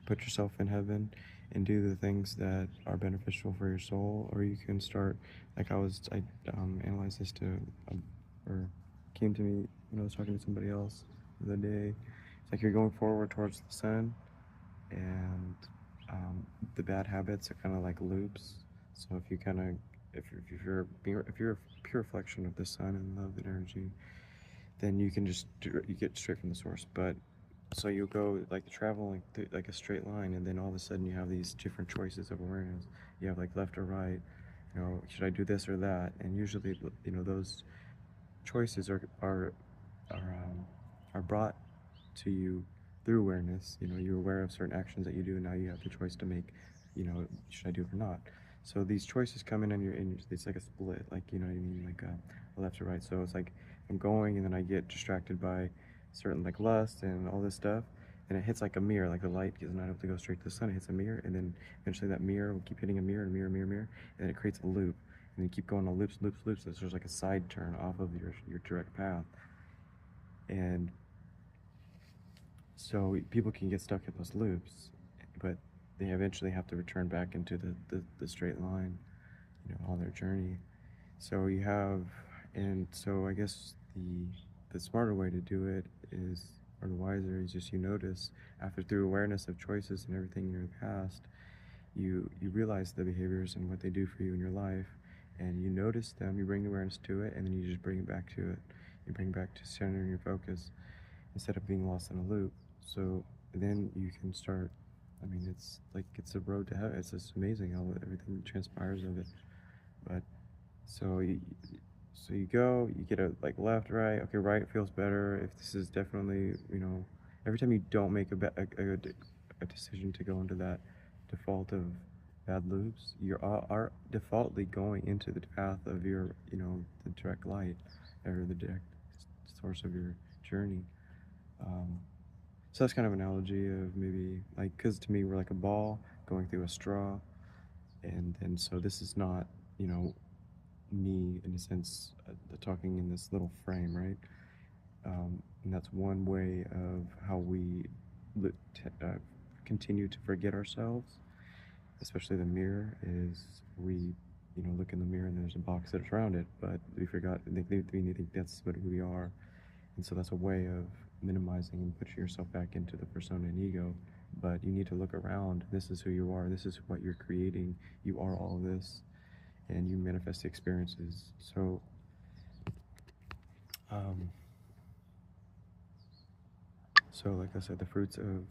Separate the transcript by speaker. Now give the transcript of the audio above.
Speaker 1: put yourself in heaven and do the things that are beneficial for your soul, or you can start, like I analyzed this to, or came to me when I was talking to somebody else the other day. It's like you're going forward towards the sun, and the bad habits are kind of like loops. So if you kind of, if you're a pure reflection of the sun and love and energy, then you can just you get straight from the source. But so you go like traveling like a straight line, and then all of a sudden you have these different choices of awareness. You have like left or right. You know, should I do this or that? And usually, those choices are um, are brought to you through awareness. You're aware of certain actions that you do, and now you have the choice to make. Should I do it or not? So these choices come in, and it's like a split, like what I mean, like a left or right. So it's like I'm going, and then I get distracted by certain like lust and all this stuff, and it hits like a mirror, like the light is not able to go straight to the sun. It hits a mirror, and then eventually that mirror will keep hitting a mirror, and mirror, and then it creates a loop, and then you keep going on loops, loops, loops. So there's like a side turn off of your direct path, and so people can get stuck in those loops, but they eventually have to return back into the straight line, on their journey. So you have, and so I guess the smarter way to do it is, or the wiser, is just you notice after through awareness of choices and everything in your past, you realize the behaviors and what they do for you in your life, and you notice them, you bring awareness to it, and then you just bring it back to it. You bring back to centering your focus instead of being lost in a loop. So then you can start. I mean, it's like it's a road to heaven. It's just amazing how everything transpires of it. But so you go, you get a like left, right. Okay, right feels better. If this is definitely, every time you don't make a decision to go into that default of bad loops, you are defaultly going into the path of your, the direct light, or the direct source of your journey. Um, so that's kind of an analogy of maybe like, because to me we're like a ball going through a straw, and so this is not, me in a sense, talking in this little frame, right? And that's one way of how we continue to forget ourselves, especially the mirror. Is we, look in the mirror and there's a box that's around it, but we forgot. We think that's what we are, and so that's a way of minimizing and pushing yourself back into the persona and ego. But you need to look around. This is who you are. This is what you're creating. You are all of this, and you manifest the experiences. Um, so, like I said, the fruits of